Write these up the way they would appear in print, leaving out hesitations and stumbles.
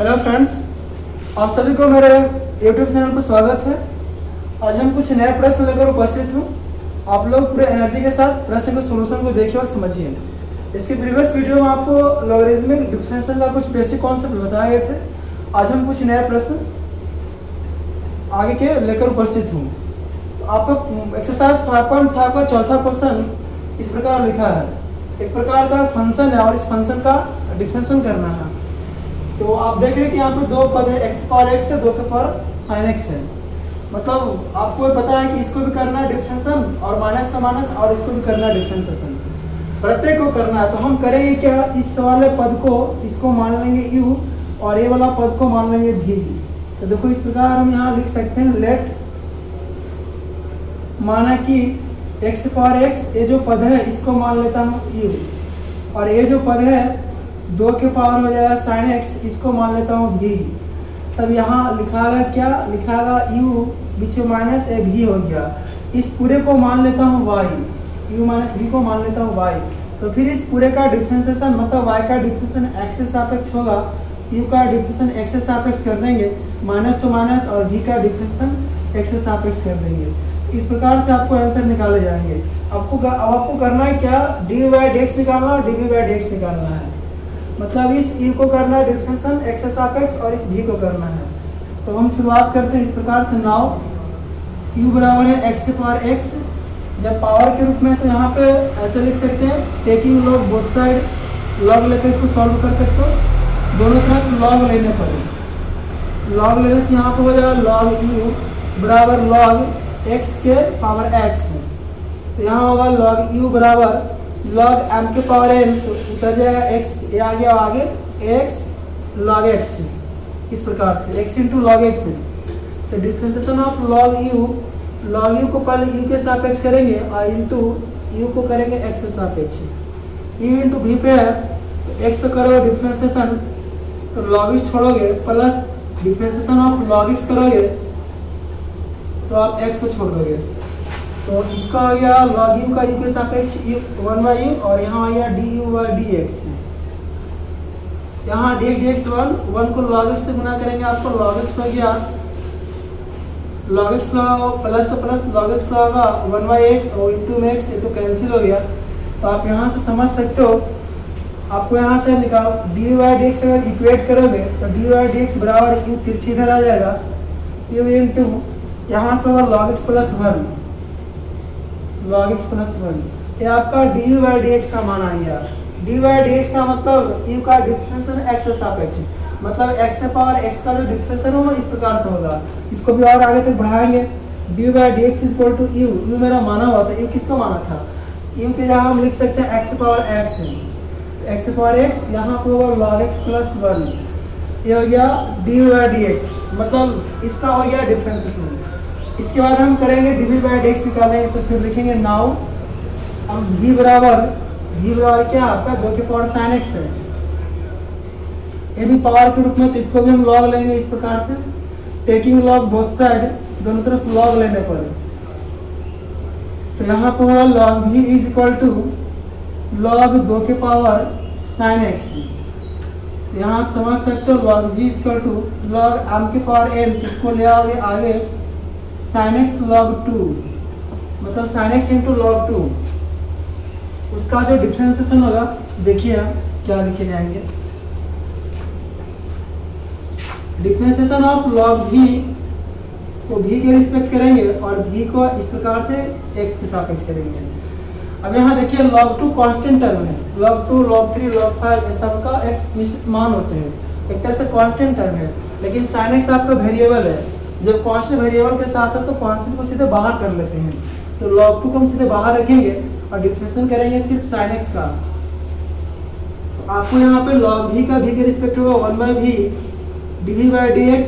Hello friends, आप सभी को मेरे यूट्यूब चैनल पर स्वागत है। आज हम कुछ नए प्रश्न लेकर उपस्थित हूँ। आप लोग पूरे एनर्जी के साथ प्रश्न के सोल्यूशन को देखिए और समझिए। इसके प्रीवियस वीडियो में आपको लॉगरिथमिक डिफरेंशियल का कुछ बेसिक कॉन्सेप्ट बताए गए थे। आज हम कुछ नए प्रश्न आगे के लेकर उपस्थित हूँ। तो आपका एक्सरसाइज 5.5 का चौथा क्वेश्चन इस प्रकार लिखा है। एक प्रकार का फंक्शन है और इस फंक्शन का डिफरेंशियल करना है। तो आप देख रहे हैं कि यहाँ पे दो पद है, x पावर x है, 2 के पावर sin x है। मतलब आपको पता है कि इसको भी करना है डिफरेंशियल और माइनस का माइनस, और इसको भी करना है डिफरेंशिएशन। प्रत्येक को करना है। तो हम करेंगे क्या, इस वाले पद को इसको मान लेंगे u और ये वाला पद को मान लेंगे v। तो देखो इस प्रकार हम यहाँ लिख सकते हैं, लेट माना कि x पावर x ये जो पद है इसको मान लेता हूँ u, और ये जो पद है 2 के पावर हो जाएगा sin x, इसको मान लेता हूँ v। तब यहाँ लिखागा क्या, लिखागा u बीच में माइनस ए v हो गया। इस पूरे को मान लेता हूँ y, u माइनस v को मान लेता हूँ y। तो फिर इस पूरे का डिफरेंशिएशन मतलब y का डिफरेंशिएशन x से सापेक्ष होगा, u का डिफरेंशिएशन x से सापेक्ष कर देंगे, माइनस तो माइनस, और v का डिफरेंशिएशन x से सापेक्ष कर देंगे। इस प्रकार से आपको आंसर निकाले जाएंगे। आपको करना है क्या, dy/dx निकालना और dv/dx निकालना है। मतलब इस u को करना है डिफरेंशिएशन x से सापेक्ष और इस v को करना है। तो हम शुरुआत करते हैं इस प्रकार से। नाउ u बराबर है x से पावर x, जब पावर के रूप में तो यहाँ पे ऐसे लिख सकते हैं, taking log both side, log लेकर इसको सॉल्व कर सकते हो। दोनों तरफ लॉग लेने पर, लॉग लेने से यहाँ पे हो जाएगा लॉग u बराबर लॉग x के पावर x। तो यहाँ होगा लॉग u बराबर लॉग m के पावर n, तो उतर जाएगा x, ये आ गया आगे x log x, इस प्रकार से x इंटू लॉग x। तो डिफरेंशिएशन ऑफ लॉग u को पहले u के सापेक्ष करेंगे और इंटू u को करेंगे x से सापेक्ष। u इंटू v पे है तो x से करोगे डिफरेंशिएशन, तो log x छोड़ोगे, plus differentiation of log x करोगे तो आप x को छोड़ दोगे। तो इसका आ गया log u का u के सापेक्ष 1/u, और यहाँ आ गया du/dx। यहाँ dx 1 को log x से गुना करेंगे, आपको log x हो गया, log x प्लस तो प्लस log x होगा 1/x, और इंटू में x, ये तो कैंसिल हो गया। तो आप यहाँ से समझ सकते हो, आपको यहाँ से निकाल du/dx अगर इक्वेट करोगे तो du/dx बराबर u तिरछी इधर आ जाएगा, u इंटू यहाँ से होगा log x plus 1, log x plus 1। ये आपका du/dx का मान आ गया। du/dx का मतलब u का डिफरेंशिएशन x से सापेक्ष, मतलब x से पावर x का जो डिफरेंशिएशन होगा इस प्रकार से होगा। इसको भी और आगे तक बढ़ाएंगे। du/dx इक्वल टू u मेरा माना हुआ था, u किसको माना था, u के जगह हम लिख सकते हैं x से पावर x, x से पावर x, यहाँ पे होगा log x प्लस 1। ये हो गया du/dx, मतलब इसका हो गया डिफरेंशिएशन। इसके बाद हम करेंगे dv/dx निकालेंगे। तो फिर लिखेंगे नाउ हम v बराबर क्या आपका 2 के पावर sin x है, ये भी पावर के रूप में, तो इसको भी हम log लेंगे इस प्रकार से, टेकिंग log बोथ साइड, दोनों तरफ log लेने पर। तो यहाँ पर होगा log v is equal to log 2 के पावर sin x। यहाँ आप समझ सकते हो log v is equal to log m के पावर n, इसको ले आओगे आगे sin x log 2, मतलब sin x इंटू log 2। उसका जो डिफरेंशिएशन होगा देखिए आप क्या लिखे जाएंगे। डिफरेंशिएशन ऑफ log v को v के रिस्पेक्ट करेंगे और v को इस प्रकार से x के सापेक्ष करेंगे। अब यहाँ देखिए log 2 कांस्टेंट टर्म है, log 2 log 3 log 5 ये सब का एक निश्चित मान होते हैं, एक तरह से कांस्टेंट टर्म है। लेकिन sin x आपका वेरिएबल है, जब कांस्टेंट वेरिएबल के साथ है तो कांस्टेंट को सीधे बाहर कर लेते हैं। तो log 2 को हम सीधे बाहर रखेंगे और डिफरेंशिएशन करेंगे सिर्फ sin x का। तो आपको यहाँ पे log v का v के रिस्पेक्ट होगा 1/v dv/dx।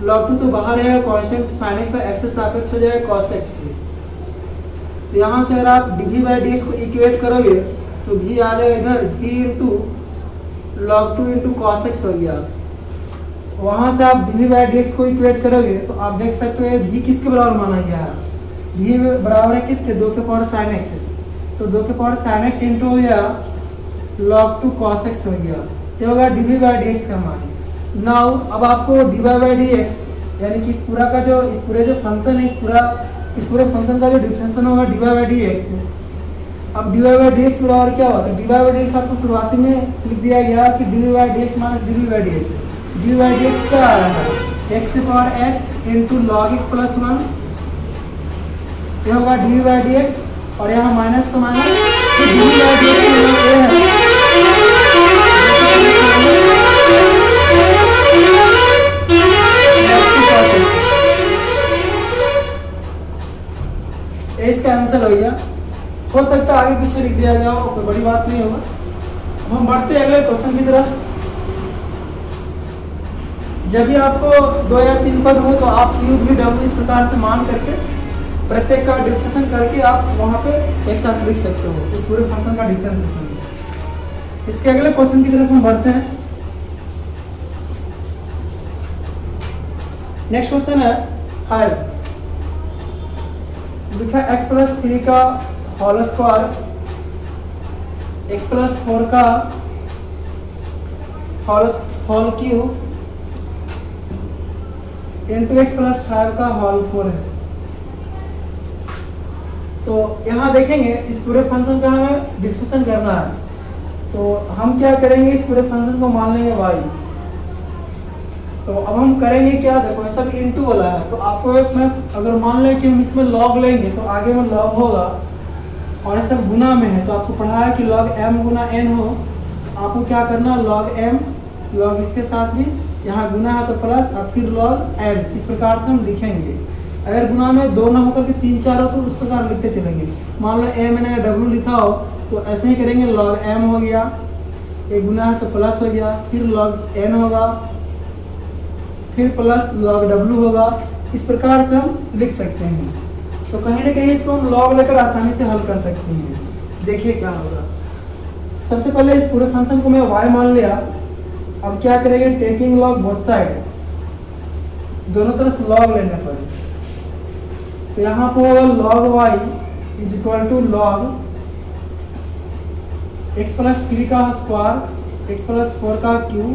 log 2 तो बाहर है, कांस्टेंट sin x x से सापेक्ष हो जाएगा cos x से। तो यहाँ से अगर आप dv/dx को इक्वेट करोगे तो v आ जाएगा इधर v into log 2 into cos x हो गया। वहाँ से आप dv/dx को इक्वेट करोगे तो आप देख सकते हो v किसके बराबर माना गया है, v बराबर है किसके, 2 के पावर sin x। तो 2 के पावर sin x इंटू हो गया log 2 cos x हो गया, ये होगा dv/dx का मान। नाउ अब आपको dy बाई डी एक्स यानी कि इस पूरे जो फंक्शन है इस पूरे फंक्शन का जो डिफरेंशिएशन होगा dy बाई डी एक्स। अब dy बाई डी एक्स बराबर क्या होता है? dy बाई डी एक्स आपको शुरुआती में लिख दिया गया कि dy by D x minus dv by D x. dy by D x क्या आ रहा है? x की power x into log X plus one, यह होगा dv बाई डी एक्स और यहाँ माइनस तो माइनस, तो dv बाई डी एक्स ये है इसका आंसर हो गया। हो सकता है आगे पीछे लिख दिया गया हो, कोई बड़ी बात नहीं होगा। अब हम बढ़ते हैं अगले क्वेश्चन की तरफ। जब भी आपको 2 या 3 पद हो तो आप यू भी डब्ल्यू इस प्रकार से मान करके प्रत्येक का डिफरेंशिएशन करके आप वहां पे एक साथ लिख सकते हो उस पूरे फंक्शन का डिफरेंशिएशन। इसके अगले क्वेश्चन की तरफ हम बढ़ते हैं। नेक्स्ट क्वेश्चन है हाई, लिखा x प्लस 3 का होल स्क्वायर, x प्लस 4 का whole cube into x plus 5 का होल 4 है। तो यहाँ देखेंगे इस पूरे फंक्शन का हमें डिफरेंशिएशन करना है, तो हम क्या करेंगे, इस पूरे फंक्शन को मान लेंगे y। तो अब हम करेंगे क्या, देखो ये सब इनटू वाला है, तो आपको एक में अगर मान लें कि हम इसमें लॉग लेंगे तो आगे में लॉग होगा, और ये सब गुना में है तो आपको पढ़ा है कि log m गुना n हो। आपको क्या करना, log m log इसके साथ भी यहाँ गुना है तो प्लस और फिर log n, इस प्रकार से हम लिखेंगे। अगर गुना में 2 ना होकर के 3 4 हो तो उस प्रकार लिखते चलेंगे। मान लो m मैंने w लिखा हो तो ऐसे ही करेंगे, log m हो गया, एक गुना है तो प्लस हो गया, फिर log n होगा, फिर प्लस log w होगा। इस प्रकार से हम लिख सकते हैं। तो कहीं ना कहीं इसको हम log लेकर आसानी से हल कर सकते हैं। देखिए क्या होगा। सबसे पहले इस पूरे फंक्शन को मैं y मान लिया। अब क्या करेंगे, टेकिंग log बोथ साइड, दोनों तरफ log लेने पर, तो यहाँ पर होगा log y is equal to log x plus 3 का स्क्वायर, x प्लस 4 का क्यूब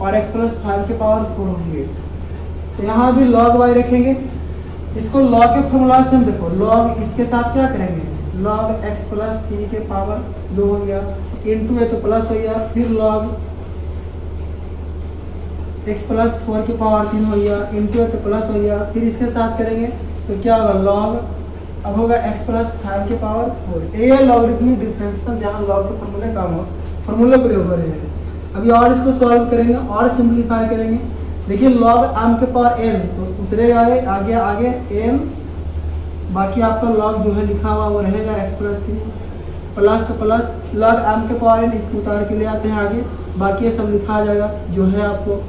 और x प्लस 5 के पावर 4 होंगे। तो यहाँ भी log y रखेंगे। इसको log के फॉर्मूला से हम देखो, log इसके साथ क्या करेंगे, log x प्लस 3 के पावर 2 हो गया, इंटू है तो प्लस हो गया, फिर log x प्लस 4 के पावर 3 हो गया, इंटू है तो प्लस हो गया, फिर इसके साथ करेंगे तो क्या होगा, log अब होगा x प्लस 5 के पावर 4। ये लॉगरिथमिक डिफरेंशिएशन जहाँ log के फॉर्मूले काम हो, फॉर्मूले प्रयोग हो रहे हैं। अभी और इसको सॉल्व करेंगे और सिंप्लीफाई करेंगे। देखिए log m के पावर n तो उतरेगा आगे आगे n, बाकी आपका log जो है लिखा हुआ वो रहेगा x प्लस 3 प्लस तो प्लस log m के पावर n, इसको उतार के ले आते हैं आगे, बाकी ये सब लिखा आ जाएगा जो है आपको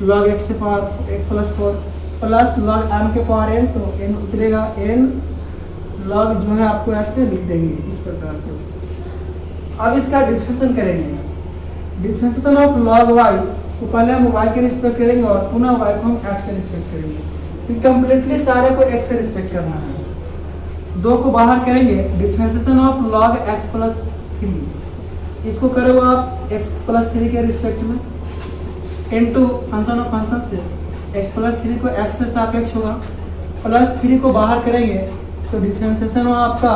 log x के power x plus 4 plus log m के पावर n, तो n उतरेगा n log जो है आपको ऐसे लिख देंगे इस प्रकार से। अब इसका डिफरेंशिएशन करेंगे। डिफरेंशिएशन ऑफ log y तो पहले हम y के रिस्पेक्ट करेंगे और पुनः y को हम x से रिस्पेक्ट करेंगे। फिर कंप्लीटली सारे को x से रिस्पेक्ट करना है। 2 को बाहर करेंगे, differentiation of log x plus 3, इसको करोगे आप x प्लस 3 के रिस्पेक्ट में, इनटू फंक्शन ऑफ फंक्शन से x प्लस 3 को x से सापेक्ष होगा, प्लस 3 को बाहर करेंगे तो डिफरेंशिएशन हो आपका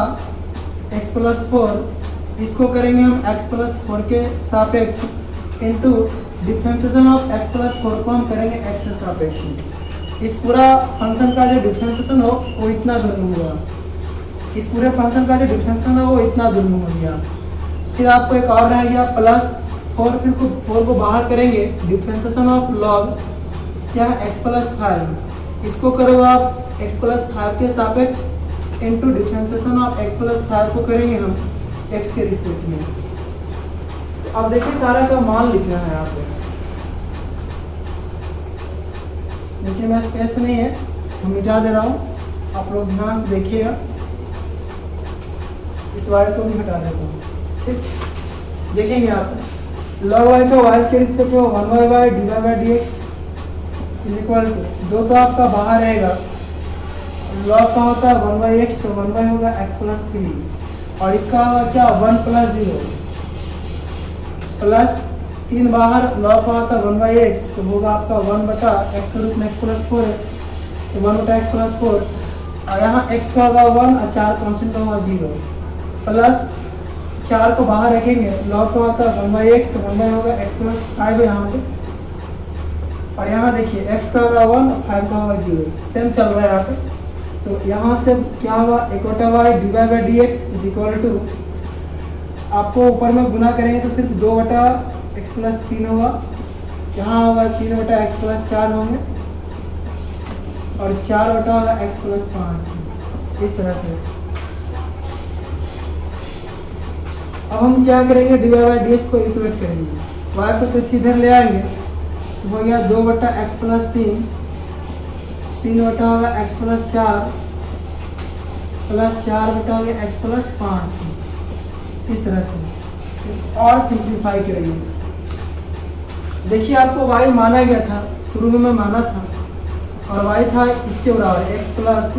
x प्लस 4, इसको करेंगे हम x प्लस 4 के सापेक्ष, into differentiation of x plus 4 को हम करेंगे x से सापेक्ष। इस पूरा फंक्शन का जो डिफरेंशिएशन हो वो इतना दूर में होगा, इस पूरे फंक्शन का जो डिफरेंशिएशन हो वो इतना दूर में हो गया। फिर आपको एक और रह गया प्लस 4, फिर 4 को बाहर करेंगे, डिफरेंशिएशन ऑफ log क्या है x प्लस 5, इसको करोगे आप x प्लस 5 के सापेक्ष, into differentiation of x plus 5 को करेंगे हम x के रिस्पेक्ट में। तो अब देखिए सारा का मान लिखना है यहाँ पे, नीचे में स्पेस नहीं है, हम मिटा दे रहा हूँ, आप लोग ध्यान से देखिएगा। इस वाई को भी हटा देता हूँ, ठीक। देखेंगे आप log y का y के रिस्पेक्ट में 1/y dy by D X is equal to 2 तो आपका बाहर रहेगा, log का होता है 1/x तो 1 होगा x प्लस 3, और इसका होगा क्या 1 प्लस 0 प्लस 3 बाहर लॉग का होता है 1/x, तो होगा आपका 1/x के रूप में x प्लस 4 है, तो 1/x प्लस 4, और यहाँ x का होगा 1 और 4 कॉन्स्टेंट का होगा 0, प्लस 4 को बाहर रखेंगे, लॉग का होता है 1/x, तो 1 होगा x प्लस 5 है यहाँ पे, और यहाँ देखिए x का होगा 1 और 5 का होगा 0, सेम चल रहा है यहाँ पे। तो यहाँ से क्या होगा, 1/y dy/dx is equal to, आपको ऊपर में गुना करेंगे तो सिर्फ 2/x प्लस 3 होगा, यहाँ होगा 3/x प्लस 4 होंगे, और 4/x प्लस 5, इस तरह से। अब हम क्या करेंगे, dy/dx को इक्वेट करेंगे, y को तो सीधे ले आएंगे, तो हो गया 2/x plus 3/x plus 4 plus 4/x plus 5, इस तरह से। इसको और सिंप्लीफाई करेंगे। देखिए आपको y माना गया था, शुरू में मैं माना था, और y था इसके बराबर x प्लस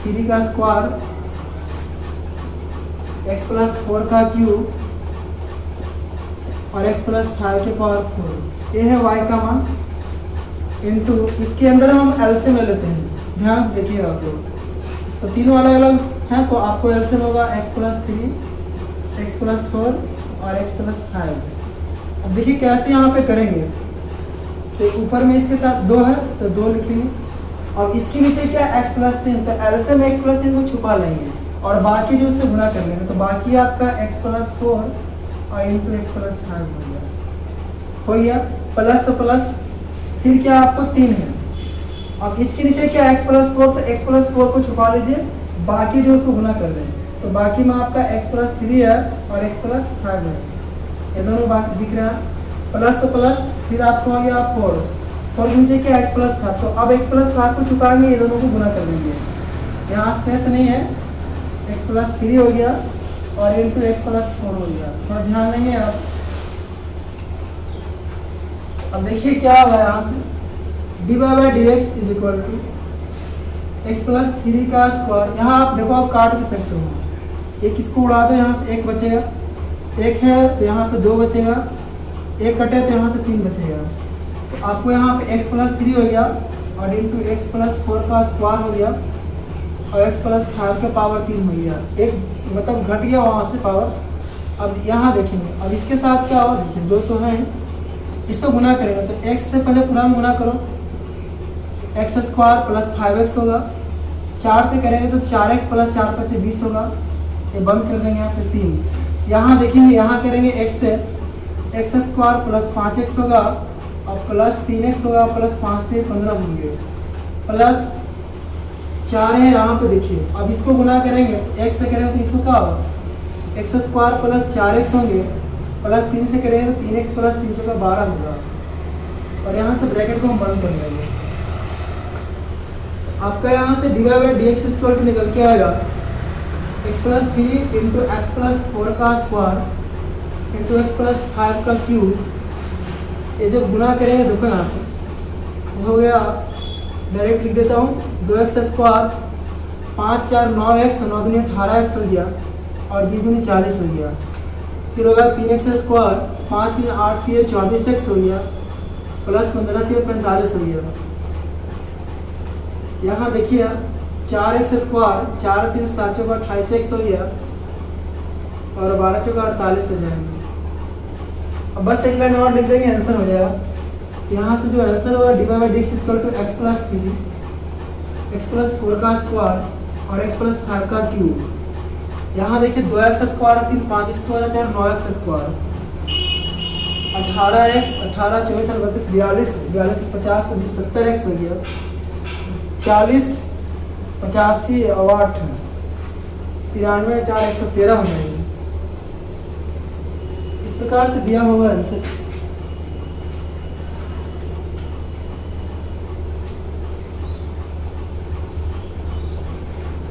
3 का स्क्वायर, x प्लस 4 का क्यूब, और x प्लस 5 के पावर 4, ये है y का मान, इनटू इसके अंदर हम एलसीएम ले लेते हैं, ध्यान से देखिएगा आप लोग। तो तीनों अलग अलग हैं, तो आपको एलसीएम होगा x प्लस 3, x प्लस 4 और x प्लस 5। अब देखिए कैसे यहाँ पे करेंगे, तो ऊपर में इसके साथ 2 है तो 2 लिखेंगे, और इसके नीचे क्या x प्लस 3, तो एलसीएम x प्लस 3 को छुपा लेंगे, और बाकी जो उससे गुना कर लेंगे, तो बाकी आपका x प्लस 4 और इंटू x प्लस 5 हो गया, प्लस तो प्लस, फिर क्या आपको 3 है, अब इसके नीचे क्या x प्लस 4, तो x प्लस 4 को छुपा लीजिए, बाकी जो उसको गुना कर दें, तो बाकी में आपका x प्लस 3 है और x प्लस 5 है, ये दोनों बाकी दिख रहा है, प्लस तो प्लस, फिर आपको आ गया 4 के नीचे क्या x प्लस 5, तो अब x प्लस 5 को छुपाएंगे, ये दोनों को गुना कर देंगे, यहाँ स्पेस नहीं है, x प्लस 3 हो गया और इंटू x प्लस 4 हो गया, थोड़ा ध्यान देंगे आप। अब देखिए क्या होगा, यहाँ से dy/dx is equal to x plus 3 का स्क्वायर, यहाँ आप देखो आप काट भी सकते हो, एक इसको उड़ा दो, यहाँ से 1 बचेगा, 1 है तो यहाँ पे 2 बचेगा, 1 कटे तो यहाँ से 3 बचेगा, तो आपको यहाँ पे x प्लस 3 हो गया और इंटू x प्लस 4 का स्क्वायर हो गया, और x प्लस 5 का पावर 3 हो गया, एक मतलब घट गया वहाँ से पावर। अब यहाँ देखेंगे, अब इसके साथ क्या होगा, देखिए 2 तो है, इसको गुना करेंगे, तो x से पहले पूरा में गुना करो, x स्क्वायर प्लस 5x होगा, 4 से करेंगे तो 4x प्लस 4 5 20 होगा, ये बंद कर देंगे यहाँ पे 3, यहाँ देखेंगे यहाँ करेंगे x से, x स्क्वायर प्लस 5x होगा और प्लस 3x होगा, प्लस 5 से 15 होंगे, प्लस 4 है यहाँ पे देखिए, अब इसको गुना करेंगे, x से करेंगे तो इसको क्या होगा, x स्क्वायर प्लस 4x होंगे, प्लस 3 से करेंगे तो 3x प्लस 3 का 12 होगा, और यहाँ से ब्रैकेट को हम बंद कर लेंगे। आपका यहाँ से dy/dx इक्वल टू निकल के आएगा x plus 3 into x plus 4 का स्क्वायर इंटू एक्स प्लस 5 का क्यूब, ये जब गुना करेंगे देखो यहाँ पे हो गया, डायरेक्ट लिख देता हूँ, 2x स्क्वायर 5 4 9x 9 दूनी 18x हो गया, और 20 दूनी 40 हो गया, फिर होगा 3x स्क्वायर 5 3 8 3 24x हो गया, प्लस 15 3 45 हो गया। यहाँ देखिए 4x स्क्वायर 4 3 7 चौका 28x हो गया, और 12 चौका 48 हो जाएंगे। अब बस एक लाइन और लिख देंगे, आंसर हो जाएगा। यहाँ से जो आंसर होगा dy/dx equal to x plus 3 x plus 4 का स्क्वायर और x प्लस 5 का क्यूब। यहाँ देखिए 2x square 3 5x square 4 9x square 18x 18 24 32 42 42 50 20 70x हो गया, 40 85 और 8 93 4 113 हो जाएगी। इस प्रकार से दिया होगा आंसर।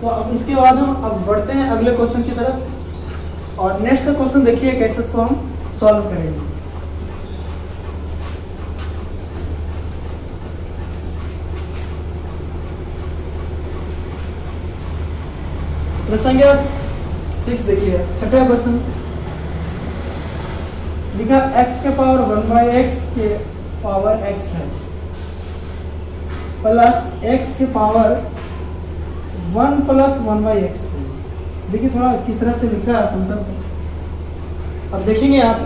तो अब इसके बाद हम अब बढ़ते हैं अगले क्वेश्चन की तरफ, और नेक्स्ट का क्वेश्चन देखिए कैसे इसको हम सॉल्व करेंगे। प्रश्न संख्या 6 देखिए, छठा क्वेश्चन। लिखा x के पावर 1/x के पावर x है प्लस x के पावर 1 + 1/x है। देखिए थोड़ा किस तरह से लिख रहा है फंक्शन को। अब देखेंगे आप,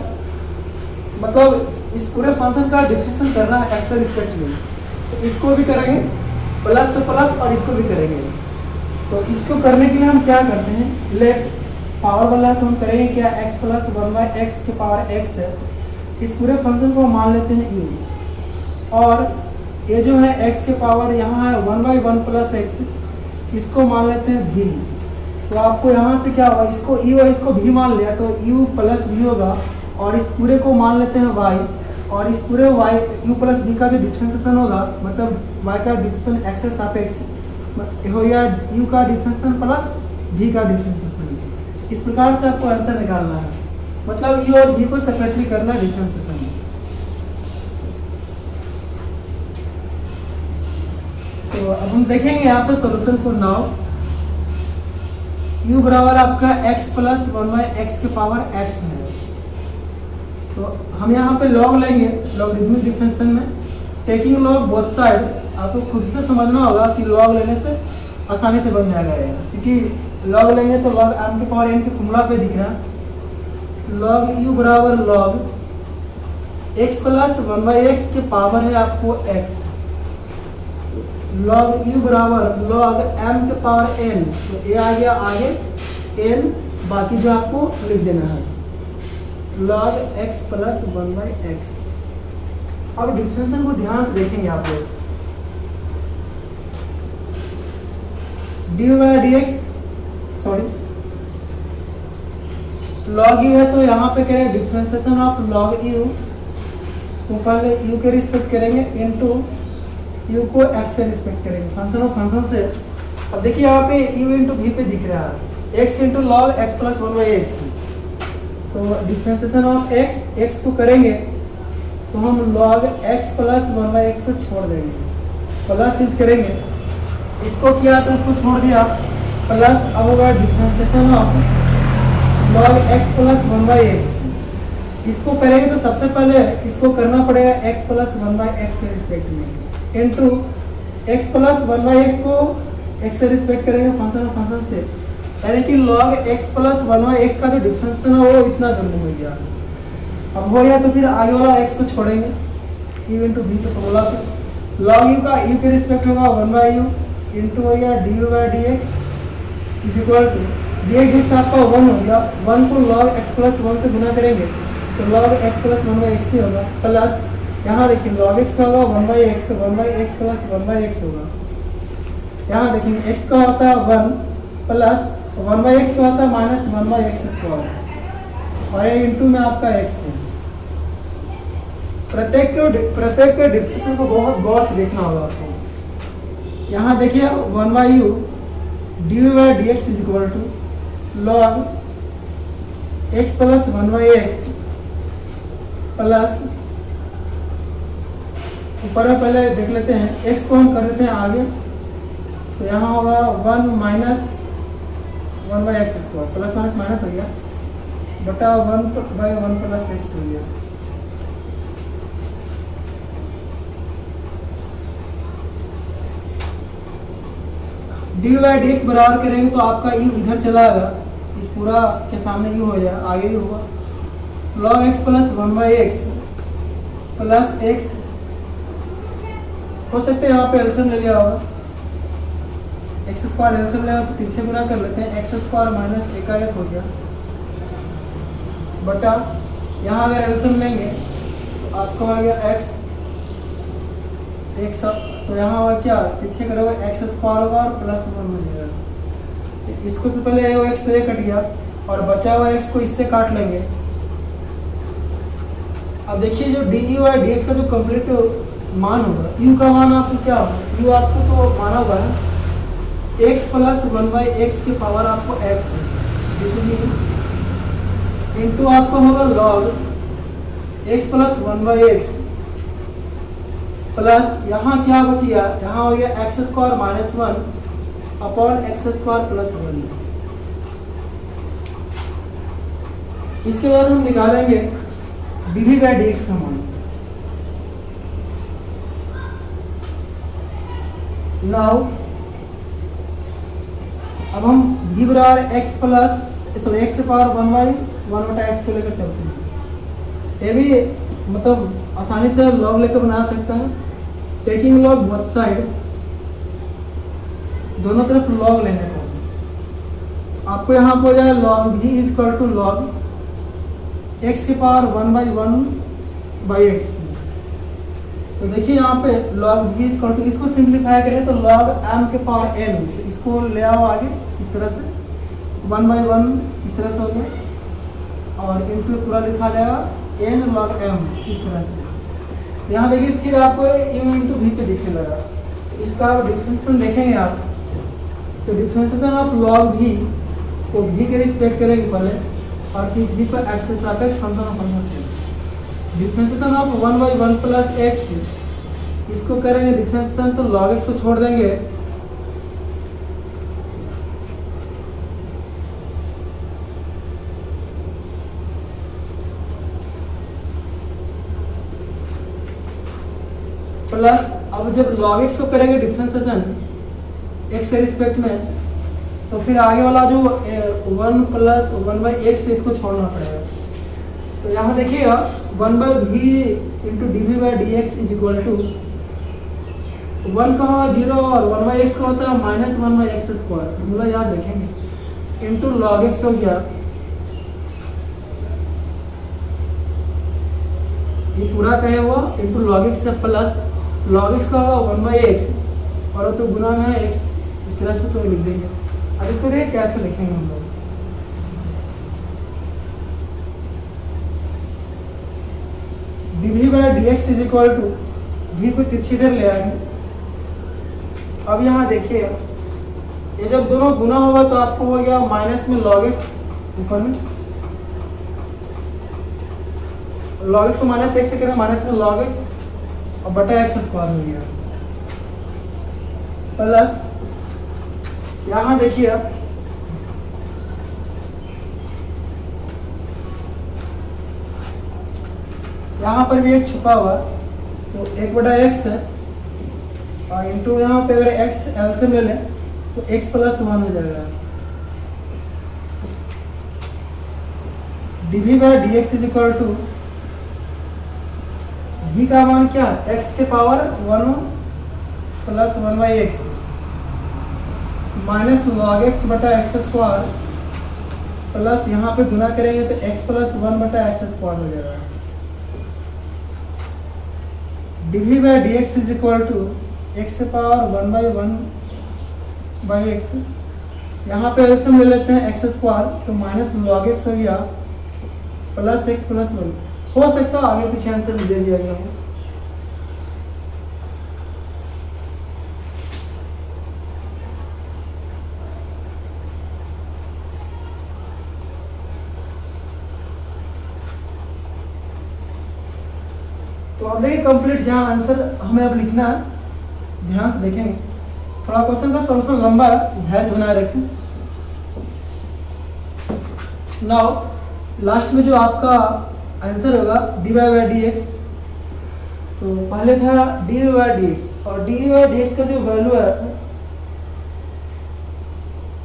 मतलब इस पूरे फंक्शन का डिफरेंशिएशन करना है x के रिस्पेक्ट में, तो इसको भी करेंगे प्लस से प्लस और इसको भी करेंगे। तो इसको करने के लिए हम क्या करते हैं, लेट पावर वाला है तो हम करेंगे क्या, x + 1/x के पावर x है। इस पूरे फंक्शन को मान लेते हैं u, और ये जो है x के पावर यहाँ है 1/1 + x, इसको मान लेते हैं v। तो आपको यहाँ से क्या होगा, इसको u और इसको v मान लिया तो u + v होगा, और इस पूरे को मान लेते हैं y, और इस पूरे y u + v का जो डिफरेंशिएशन होगा, मतलब y का डिफरेंशिएशन x के सापेक्ष हो या u का डिफरेंशिएशन प्लस v का डिफरेंशिएशन। इस प्रकार से आपको आंसर निकालना है, मतलब u और v को सेपरेटली करना डिफरेंशिएशन। तो अब हम देखेंगे यहाँ पे सॉल्यूशन को नाउ। u बराबर आपका x + 1/x के पावर x है। तो हम यहाँ पे लॉग लेंगे, लॉगरिथमिक डिफरेंशिएशन में टेकिंग लॉग बोथ साइड। आपको खुद से समझना होगा कि लॉग लेने से आसानी से बन जाएगा ये, क्योंकि लॉग लेंगे तो लॉग m के पावर n के फॉर्मूला पे दिख रहा है। लॉग u बराबर लॉग x + 1/x के पावर है आपको x, लॉग u बराबर लॉग m के पावर n, तो a आ गया आगे n, बाकी जो आपको लिख देना है log x + 1/x। अब डिफरेंशिएशन को ध्यान से देखेंगे आप लोग, dy/dx सॉरी log u है तो यहाँ पे करें डिफरेंशिएशन ऑफ log u, तो पहले u के रिस्पेक्ट करेंगे इनटू u को x से रिस्पेक्ट करेंगे फंक्शन ऑफ फंक्शन से। अब देखिए यहाँ पे u * v पे दिख रहा है x * log x + 1/x, तो डिफरेंशिएशन ऑफ x को करेंगे तो हम log x + 1/x को छोड़ देंगे, प्लस यूज करेंगे, इसको किया तो इसको छोड़ दिया, प्लस अब होगा differentiation of log x + 1/x। इसको करेंगे तो सबसे पहले इसको करना पड़ेगा x + 1/x के रिस्पेक्ट में, इनटू x + 1/x को x से रिस्पेक्ट करेंगे फंक्शन ऑफ फंक्शन से, यानी कि log x + 1/x का जो डिफरेंशिएशन है वो इतना दूर हो गया। अब हो गया तो फिर आगे वाला x को छोड़ेंगे u * v के फॉर्मूला पे, log u का u के रिस्पेक्ट होगा 1/u इनटू हो गया du/dx is equal to dx आपका 1 हो गया, 1 को log x + 1 से गुना करेंगे तो log x + 1/x ही होगा, प्लस यहाँ देखिए log x का होगा 1/x, तो 1/x + 1/x होगा। यहाँ देखेंगे x का होता है 1 प्लस 1/x का होता है -1/x², और ये इंटू में आपका x है। प्रत्येक के डिफरेंशिएशन को बहुत गौर से देखना होगा आपको। यहाँ देखिए 1/u du/dx is equal to log x + 1/x plus ऊपर में पहले देख लेते हैं x को हम कर देते हैं आगे, तो यहाँ होगा 1 - 1/x² प्लस माइनस माइनस हो गया बटा 1/1 + x हो गया। dy/dx बराबर करेंगे तो आपका u इधर चला आएगा, इस पूरा के सामने u हो जाएगा, आगे ही होगा log x + 1/x plus x, हो सकते हैं यहाँ पे एलसीएम ले लिया होगा, x² एलसीएम लेगा तो पीछे गुना कर लेते हैं, x² - 1 हो गया बटा यहाँ अगर एलसीएम लेंगे तो आपको आ गया x तो यहाँ होगा क्या, पीछे करोगे x² होगा और प्लस 1 बनेगा। इसको से पहले x तो ये कट गया और बचा हुआ x को इससे काट लेंगे। अब देखिए जो dy/dx का जो कंप्लीट मान होगा, u का मान आपको क्या होगा, u आपको तो माना होगा ना x + 1/x के पावर आपको x है, इसीलिए इनटू आपको होगा log x + 1/x प्लस यहाँ क्या बच गया, यहाँ हो गया x² - 1 अपॉन x² + 1। इसके बाद हम निकालेंगे dv बाय dx का मान। नाउ अब हम v बराबर x प्लस x के पावर 1/1/x को लेकर चलते हैं। ये भी मतलब आसानी से लॉग लेकर बना सकता है। टेकिंग लॉग बोथ साइड, दोनों तरफ लॉग लेने को आपको यहाँ पर हो जाए log v is equal to log x के पावर 1/1/x। तो देखिए यहाँ पे log v is equal to, इसको सिंप्लीफाई करें तो log m के पावर n, इसको ले आओ आगे इस तरह से 1/1 इस तरह से हो गया और इनटू पूरा लिखा जाएगा n log m इस तरह से। यहाँ देखिए फिर आपको u इंटू वी पे दिखने लगा। तो इसका डिफरेंशिएशन देखेंगे आप, तो डिफरेंशिएशन ऑफ log v को v के रिस्पेक्ट करेंगे पहले और फिर v पर x के सापेक्ष फंक्शन ऑफ फंक्शन से। डिफरेंशिएशन ऑफ 1/1 प्लस x, इसको करेंगे डिफरेंशिएशन तो log x को छोड़ देंगे प्लस, अब जब log x को करेंगे डिफरेंशिएशन x के रिस्पेक्ट में तो फिर आगे वाला जो 1 प्लस 1/x से इसको छोड़ना पड़ेगा। तो यहाँ देखिएगा 1/v into D by D X is equal to 1 का होगा 0 और 1/x का होता है -1/x स्क्वायर, मतलब याद रखेंगे, इंटू log x हो गया, ये पूरा कहे हुआ इंटू log x से प्लस log x का होगा 1/x और तो गुना में है x, इस तरह से तो लिख देंगे। अब इसको देखिए कैसे लिखेंगे हम लोग। dv by dx is equal to v को तिरछी इधर ले आएंगे। अब यहाँ देखिए ये जब दोनों गुना होगा तो आपको हो गया माइनस में log x, ऊपर में log x को माइनस x से करें माइनस में log x और बटा x स्क्वायर हो गया प्लस, यहाँ देखिए आप यहाँ पर भी एक छुपा हुआ तो 1/x है और इंटू यहाँ पे अगर x एलसीएम ले लें तो x प्लस 1 हो जाएगा। dv by dx is equal to v का मान क्या है x के power 1 plus 1/x minus log x बटा x स्क्वायर प्लस यहाँ पे गुना करेंगे तो x प्लस 1 बटा x स्क्वायर हो जाएगा। dv by dx is equal to x के पावर 1/1/x, यहाँ पे एलसीएम ले लेते हैं x स्क्वायर तो माइनस log x हो गया प्लस x प्लस 1, हो सकता है आगे पीछे आंसर दे दिया गया हो। तो अब देखिए कंप्लीट जहाँ आंसर हमें अब लिखना है, ध्यान से देखेंगे, थोड़ा क्वेश्चन का सॉल्यूशन लंबा है, धैर्य बनाए रखें। नाउ लास्ट में जो आपका आंसर होगा D Y by D X, तो पहले था D Y by D X और D Y by D X का जो वैल्यू आया था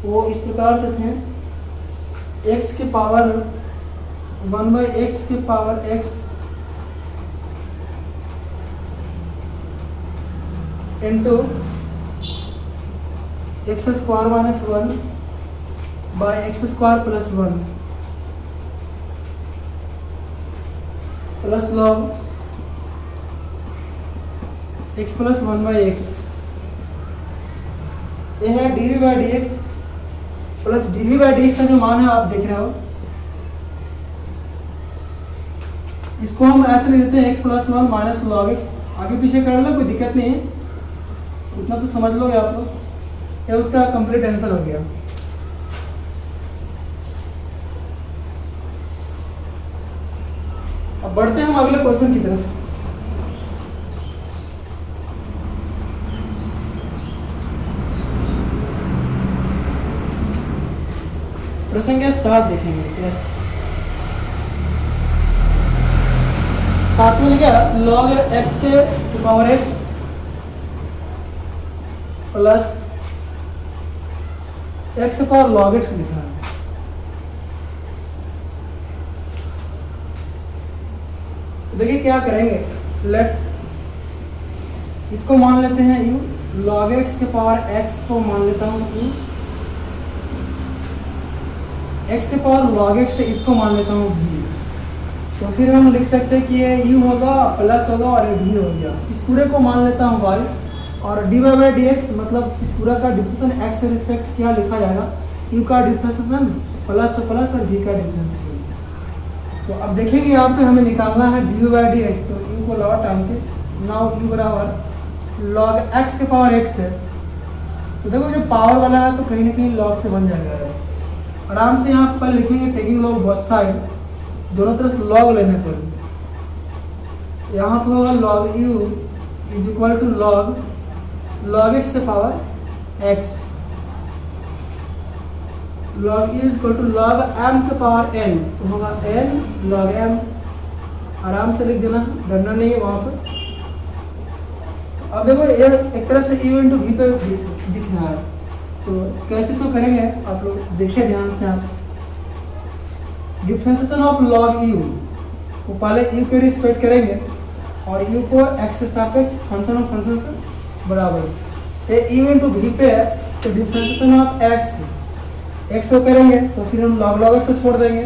वो इस प्रकार से थे x के पावर 1/x के power x into X square minus 1 by X square plus 1 plus log X plus 1/x, ये है D V by D X plus D V by D X का जो मान है आप देख रहे हो, इसको हम ऐसे लिख देते हैं x plus 1 minus log x, आगे पीछे कर लो कोई दिक्कत नहीं है, उतना तो समझ लोगे आप लोग, ये उसका कंप्लीट आंसर हो गया। अब बढ़ते हैं हम अगले क्वेश्चन की तरफ। प्रश्न संख्या 7 देखेंगे। यस, साथ में लिखा log x के पावर x प्लस x के पावर log x लिखा है। देखिए क्या करेंगे, लेट इसको मान लेते हैं u, log x के पावर x को मान लेता हूँ u, x के पावर log x से इसको मान लेता हूँ v। तो फिर हम लिख सकते हैं कि ये u होगा प्लस होगा और ये v हो गया। इस पूरे को मान लेता हूँ y और dy बाई dx मतलब इस पूरा का डिफरेंशिएशन x से रिस्पेक्ट क्या लिखा जाएगा, u का डिफरेंशिएशन प्लस तो प्लस और v का डिफरेंशिएशन। तो अब देखेंगे यहाँ पे हमें निकालना है dy बाई dx, तो u को लॉग टाइम के नाउ u बराबर log x के पावर x है। तो देखो जो पावर वाला है तो कहीं ना कहीं log से बन जाएगा। आराम से यहाँ पर लिखेंगे टेकिंग log बोथ साइड, दोनों तरफ log लेने पर यहाँ पर होगा log u is equal to log x से power x, log u is equal to log m के पावर n, तो होगा n log m। आराम से लिख देना, डरना नहीं है वहाँ पर। अब देखो ये एक तरह से u इंटू v पे दिख रहा है, तो कैसे इसको करेंगे आप लोग देखिए ध्यान से। आप डिफरेंशिएशन ऑफ log u को पहले u के रिस्पेक्ट करेंगे और u को x के सापेक्ष फंक्शन ऑफ फंक्शन से बराबर। ये u इंटू v पे है तो डिफरेंशिएशन ऑफ x को करेंगे तो फिर हम log x को छोड़ देंगे,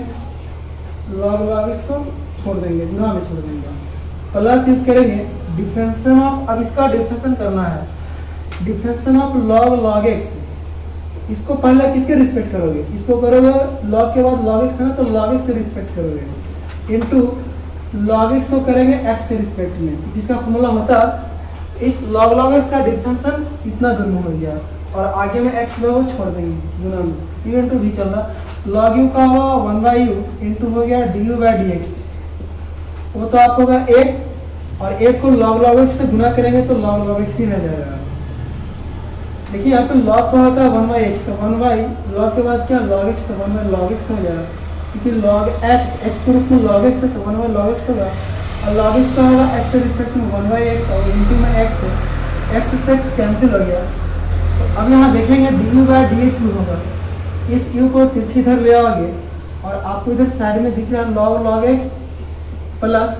log x को छोड़ देंगे, गुणा में छोड़ देंगे, प्लस इस करेंगे डिफरेंशिएशन ऑफ, अब इसका डिफरेंशिएशन करना है, डिफरेंशिएशन ऑफ log x। इसको पहले किसके रिस्पेक्ट करोगे, इसको करोगे log के बाद log x है ना, तो log x से रिस्पेक्ट करोगे इनटू log x को करेंगे x से रिस्पेक्ट में। इसका फॉर्मूला होता इस log x का डिफरेंशिएशन इतना दूर में हो गया और आगे में x में वो छोड़ देंगे गुना में, u इंटू v चल रहा, log u का हुआ 1/u इंटू हो गया du बाई dx, वो तो आपको होगा 1 और 1 को log x से गुना करेंगे तो log x ही रह जाएगा। देखिए यहाँ पे log का होता है 1/x, तो 1 log के बाद क्या log x, तो 1/log x हो जाएगा, क्योंकि log x के रूप में log x है तो 1/log x होगा और log x का होगा x के रिस्पेक्ट में 1/x और इनटू में x है, x से x कैंसिल हो गया। तो अब यहाँ देखेंगे du बाई dx भी होगा, इस u को पीछे इधर ले आओगे और आपको इधर साइड में दिख रहा है log x प्लस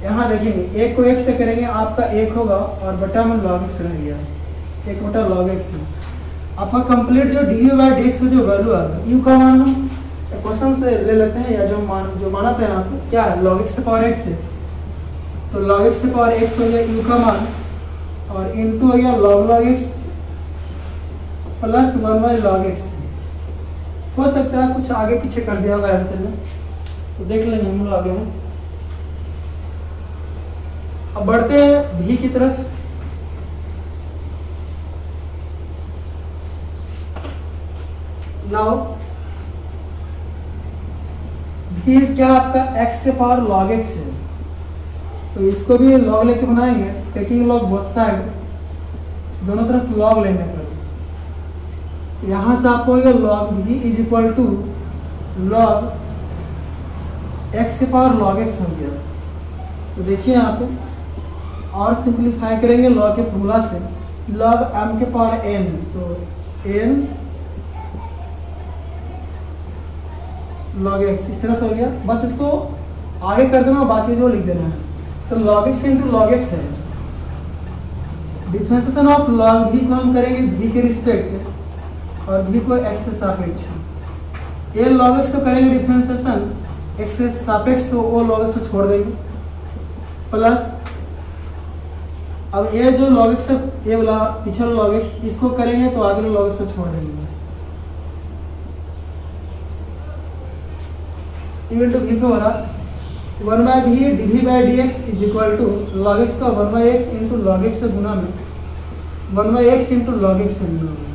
यहाँ देखेंगे 1 को 1 से करेंगे आपका 1 होगा और बटा में log x रह गया, 1 बटा log x। आपका कंप्लीट जो du बाई dx का जो वैल्यू है, u का मान हम क्वेश्चन से ले लेते हैं या जो माना था यहाँ पे क्या है log x से पावर x है, तो log x से पावर x हो गया u का मान और इनटू हो गया log x plus 1/log x। हो सकता है कुछ आगे पीछे कर दिया होगा आंसर में, तो देख लेंगे हम लोग आगे में। अब बढ़ते हैं v की तरफ। नाउ v क्या आपका x के पावर log x है, तो इसको भी log लेके बनाएंगे टेकिंग log बोथ साइड, दोनों तरफ log लेने पर यहाँ से आपको log v is equal to log x के पावर log x हो गया। तो देखिए यहाँ पे और सिंप्लीफाई करेंगे log के फॉर्मूला से, log m के पावर n, तो n log x इस तरह से हो गया। बस इसको आगे कर देना, बाकी जो लिख देना है। तो log x into log x है, डिफरेंशिएशन ऑफ log v को हम करेंगे v के रिस्पेक्ट और v को x से सापेक्ष। ये log x को करेंगे डिफरेंशिएशन x से सापेक्ष, तो वो log x को छोड़ देंगे प्लस अब ये जो log x है, ये वाला पिछला log x, इसको करेंगे तो आगे log x को छोड़ देंगे। इक्वल टू v पे हो रहा 1/v dv by dx is equal to log x का 1/x इंटू log x से गुना में 1/x इंटू log x से गुना में।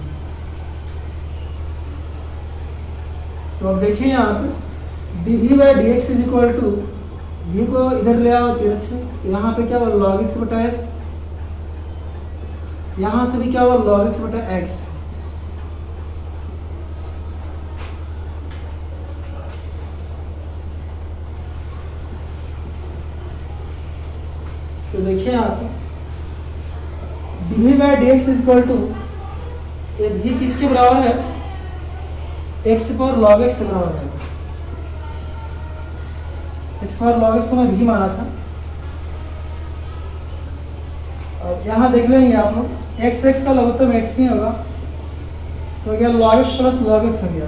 तो अब देखिए यहाँ पे dv by dx is equal to v को इधर ले आओ इधर से, यहाँ पे क्या हुआ log x बटा x, यहाँ से भी क्या हुआ log x बटा x। तो देखिए यहाँ पे dv by D X is equal to, ये भी किसके बराबर है, एक्स पावर लॉग एक्स के बराबर है। एक्स पावर लॉग एक्स को मैं भी माना था। और यहाँ देख लेंगे आप लोग, एक्स एक्स का लघुत्तम एक्स ही होगा, तो क्या log X plus log x हो गया।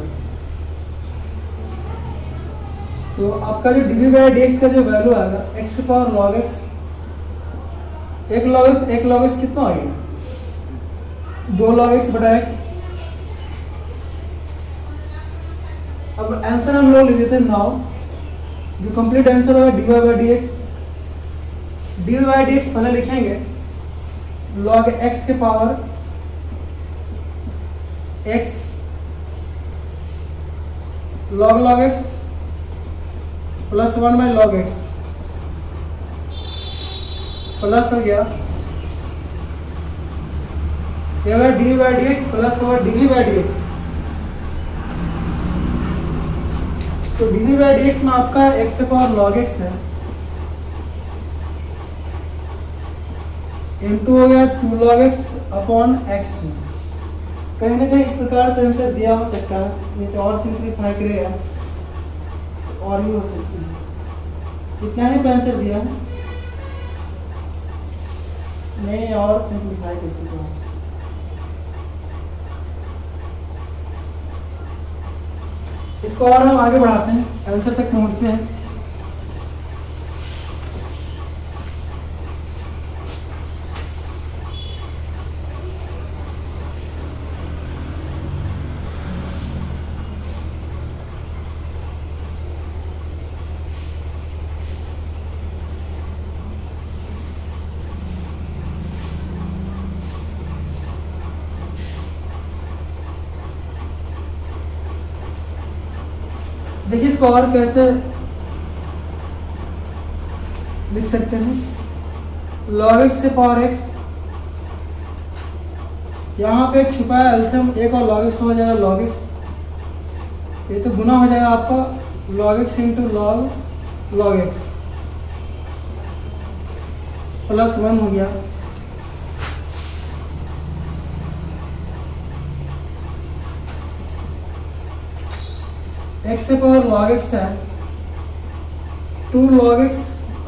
तो आपका जो dv बाई डी एक्स का जो वैल्यू आएगा, एक्स की पावर लॉग एक्स, एक लॉग एक्स कितना हो गया, 2 log x बटा x। अब आंसर हम लोग लिख देते हैं नाउ, जो कंप्लीट आंसर होगा dy by D x. dy by D x पहले लिखेंगे log x के power x log x plus 1 by log x plus हो गया D by D X plus होगा dv बाई डी एक्स। तो dv by D x में आपका x से पावर log x है, इनटू हो गया 2 log x अपॉन x। कहीं ना कहीं इस प्रकार से आंसर दिया हो सकता है, नहीं तो और सिंप्लीफाई करेगा और भी हो सकती है। इतना ही आंसर दिया है, नहीं और सिंप्लीफाई कर चुका हूँ। इसको और हम आगे बढ़ाते हैं, आंसर तक पहुंचते हैं। देखिए इसको और कैसे लिख सकते हैं, log x से पावर x, यहाँ पे एक छुपा है एलसीएम, एक और log x हो जाएगा log x, ये तो गुना हो जाएगा आपका log x into log x plus 1 हो गया। x से पावर log x है 2 log x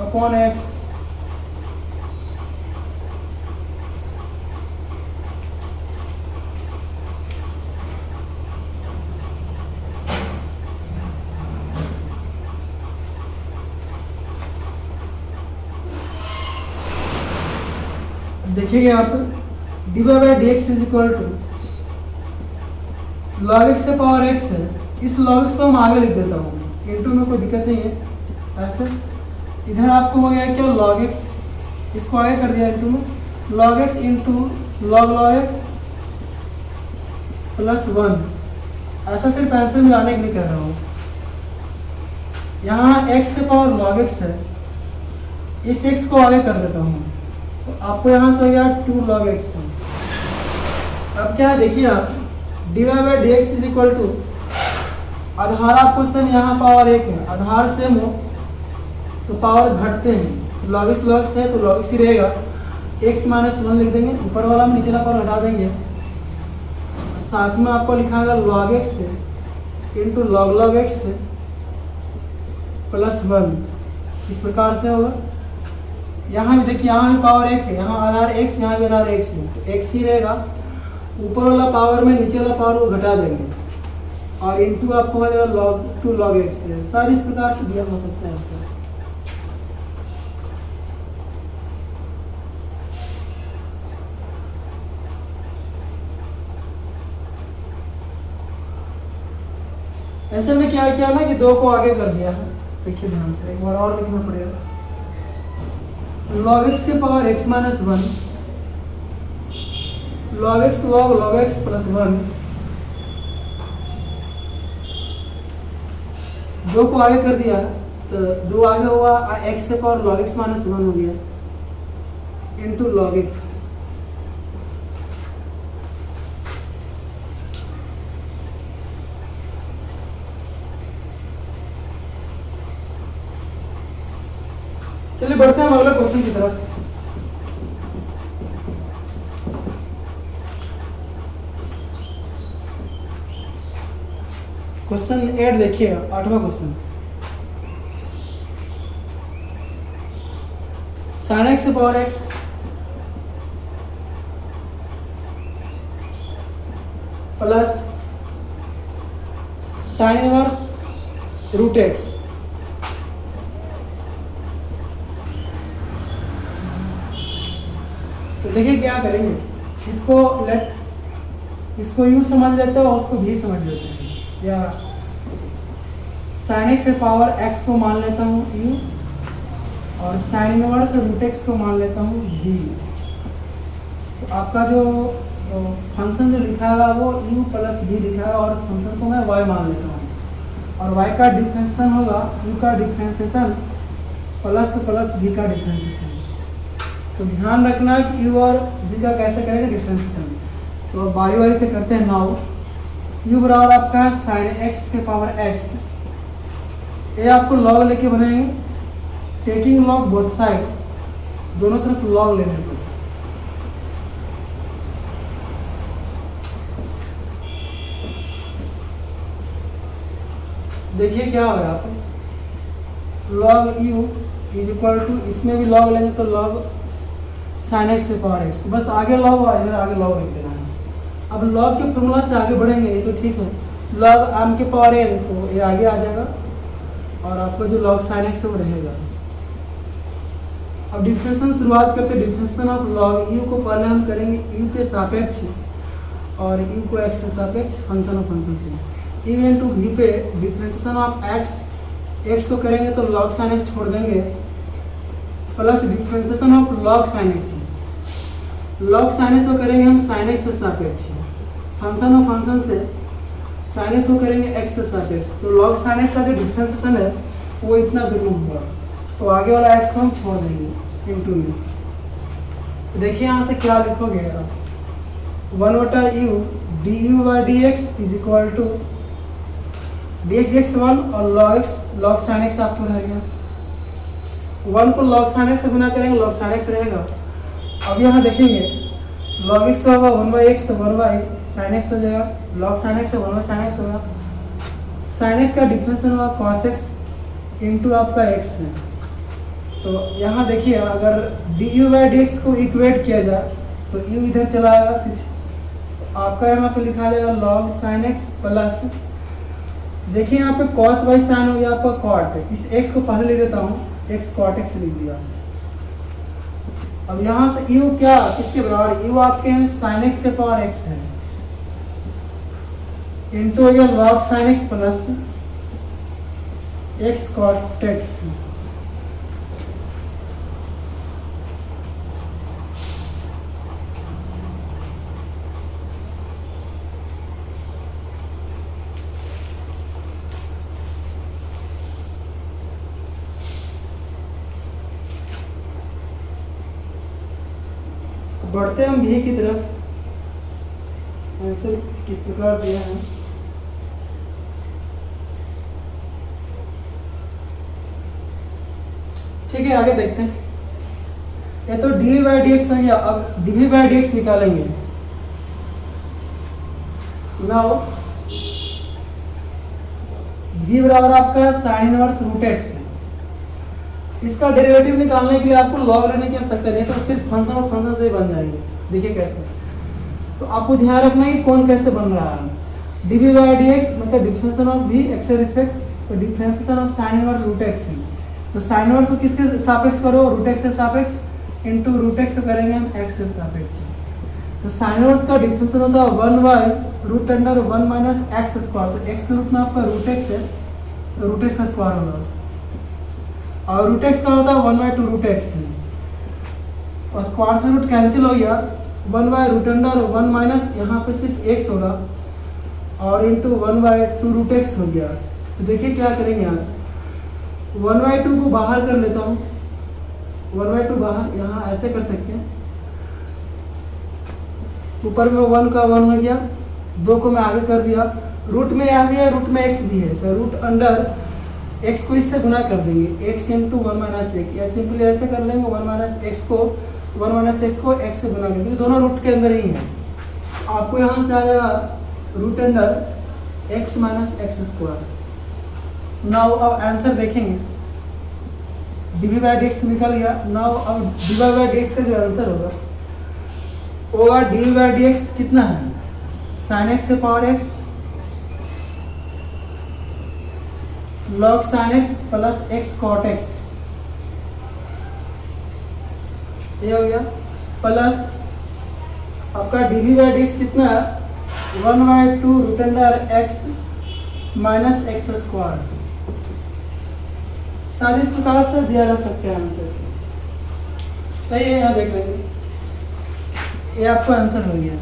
अपॉन x देखिए यहाँ पर dy by D X is equal to log x से पावर x है, इस log x को हम आगे लिख देता हूँ, इंटू में कोई दिक्कत नहीं है। ऐसे इधर आपको हो गया क्या log x, इसको आगे कर दिया इंटू में log x into log x plus 1। ऐसा सिर्फ आंसर मिलाने के लिए कर रहा हूँ। यहाँ x से पावर log x है, इस x को आगे कर देता हूँ, तो आपको यहाँ से हो गया 2 log x। अब क्या है देखिए आप, dy by D X is equal to, आधार आपको सेम यहाँ पावर 1 है, आधार सेम हो तो पावर घटते हैं, log x है तो log x ही रहेगा, x माइनस 1 लिख देंगे, ऊपर वाला में नीचे पावर हटा देंगे, साथ में आपको लिखा होगा log x into log x plus 1। इस प्रकार से होगा। यहाँ भी देखिए, यहाँ भी पावर 1 है, यहाँ आधार x, यहाँ भी आधार x है, तो x ही रहेगा, ऊपर वाला पावर में नीचे वाला पावर को घटा देंगे, और इंटू आपको हो जाएगा टू लॉग एक्स से। सारी इस प्रकार से दिया हो सकता है आंसर। ऐसे में क्या किया ना कि 2 को आगे कर दिया है। देखिए ध्यान से, एक बार और लिखना पड़ेगा। log x के power x minus 1, log x log x plus 1, 2 को आगे कर दिया तो 2 आगे हुआ, x से पावर log x माइनस 1 हो गया इंटू log x। चलिए बढ़ते हैं अगले क्वेश्चन की तरफ। क्वेश्चन 8 देखिए, 8वां question. Sine X power X plus sine inverse root X. तो देखिए क्या करेंगे, इसको यू समझ लेते हैं और उसको भी समझ लेते हैं। या साइन एक्स से पावर एक्स को मान लेता हूँ यू, और साइन इनवर्स रूट एक्स को मान लेता हूँ भी। तो आपका जो फंक्शन जो लिखा है वो यू प्लस भी लिखा है, और इस फंक्शन को मैं वाई मान लेता हूँ, और वाई का डिफरेंशिएशन होगा यू का डिफरेंशिएशन प्लस भी का डिफरेंशिएशन। तो ध्यान रखना कि यू और भी का कैसे करेंगे डिफरेंशिएशन। तो बारी बारी से करते हैं। नाउ यू बराबर आपका है साइन एक्स के पावर एक्स, ये आपको लॉग लेके बनाएंगे, टेकिंग लॉग बोथ साइड, दोनों तरफ लॉग लेने को। देखिए क्या होगा, आप log U is equal to, इसमें भी लॉग लेंगे तो लॉग साइन एक्स से पावर एक्स, बस आगे लॉग और इधर आगे लॉग लिख देना है। अब लॉग के फॉर्मूला से आगे बढ़ेंगे ये तो ठीक है, लॉग आम के पावर एन तो ये आगे आ जाएगा, और आपका जो लॉग साइन एक्स है वो रहेगा। अब डिफरेंशिएशन शुरुआत करते हैं। डिफरेंशिएशन ऑफ लॉग यू को पहले हम करेंगे यू के सापेक्ष, और यू को एक्स से सापेक्ष फंक्शन ऑफ फंक्शन से। यू इनटू वी पे डिफरेंशिएशन ऑफ एक्स को करेंगे तो लॉग साइन एक्स छोड़ देंगे, plus differentiation of log sine x, log sine x को करेंगे हम साइन एक्स से सापेक्ष, फंक्शन ऑफ फंक्शन से साइन एक्स को करेंगे एक्स से सापेक्ष। तो लॉग साइन एक्स का जो डिफरेंशिएशन है वो इतना दूर होगा, तो आगे वाला एक्स को हम छोड़ देंगे इनटू में। तो देखिए यहाँ से क्या लिखोगे आप, 1/u du/dx is equal to dx 1 और log sin x आपको रह गया। 1 को log sin x से गुना करेंगे, log sin x रहेगा। अब यहाँ देखेंगे log x होगा 1/x तो 1/sin x हो जाएगा, log sin x 1/sin x होगा। sin x का डिफरेंशियल होगा cos x इंटू आपका x है। तो यहाँ देखिए अगर du/dx को इक्वेट किया जाए तो u इधर चला आएगा, आपका यहाँ पे लिखा जाएगा log sin x प्लस, देखिए यहाँ पे cos बाई साइन हो गया आपका cot, इस x को पहले लिख देता हूँ, x cot x लिख दिया। अब यहाँ से u क्या किसके बराबर, u आपके हैं sin x के पावर x है, इंटू हो गया log sin x plus x cot x। बढ़ते हम भी की तरफ, आंसर किस प्रकार दिया है। ठीक है आगे देखते हैं। ये तो dv/dx हो गया, अब dv/dx निकालेंगे। नाउ v बराबर आपका साइन इनवर्स रूट एक्स है, इसका डेरिवेटिव निकालने के लिए आपको लॉग लेने की आवश्यकता नहीं, तो सिर्फ फंक्शन और फंक्शन से ही बन जाएंगे। देखिए कैसे, तो आपको ध्यान रखना है कि कौन कैसे बन रहा है। dv/dx मतलब डिफरेंशिएशन ऑफ v x के रिस्पेक्ट, तो differentiation of sine inverse root x, तो साइन इनवर्स को किसके सापेक्ष करो, रूट x के सापेक्ष, इनटू रूट x करेंगे हम x से सापेक्ष। तो साइन इनवर्स का डिफरेंशिएशन होता है 1/√1 माइनस एक्स स्क्वायर, तो x के रूप में आपका रूट x है, तो रूट x का स्क्वायर होगा, और रूट एक्स का होता है 1/2√x, और स्क्वायर से रूट कैंसिल हो गया, 1/√1 माइनस यहाँ पे सिर्फ x होगा, और इंटू 1/2√x हो गया। तो देखिए क्या करेंगे यहाँ, 1/2 को बाहर कर लेता हूँ, 1/2 बाहर, यहाँ ऐसे कर सकते हैं, ऊपर में 1 का 1 हो गया, 2 को मैं आगे कर दिया, रूट में यहाँ भी है, रूट में x भी है, तो रूट अंडर x को इससे गुना कर देंगे, x इंटू 1 माइनस एक, या सिंपली ऐसे कर लेंगे 1 माइनस x को x से गुना करेंगे, दोनों रूट के अंदर ही है। आपको यहाँ से आ जाएगा root under X minus X square. Now अब आंसर देखेंगे, डी बाई डी एक्स निकल गया। नाउ अब डी बाई डी एक्स का जो आंसर होगा डी बाई डी एक्स कितना है, साइन एक्स से power X log sine X plus X cot X, ये हो गया, प्लस आपका डी बाई डी एक्स कितना है 1/2 root under X minus X square. शायद इस प्रकार से दिया जा सकता है आंसर। सही है, यहाँ देख लेंगे, ये आपका आंसर हो गया।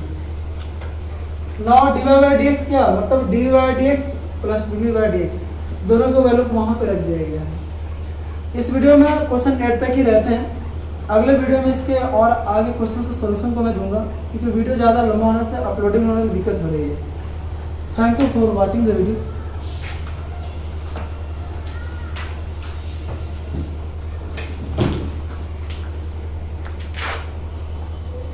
Now D by D x क्या मतलब D by D X plus D by D x दोनों को वैल्यू वहाँ पे रख दिया गया है। इस वीडियो में क्वेश्चन 8 तक ही रहते हैं। अगले वीडियो में इसके और आगे क्वेश्चन के सॉल्यूशन को मैं दूंगा, क्योंकि वीडियो ज़्यादा लंबा होने से अपलोडिंग होने में दिक्कत हो रही है। Thank you for watching the video.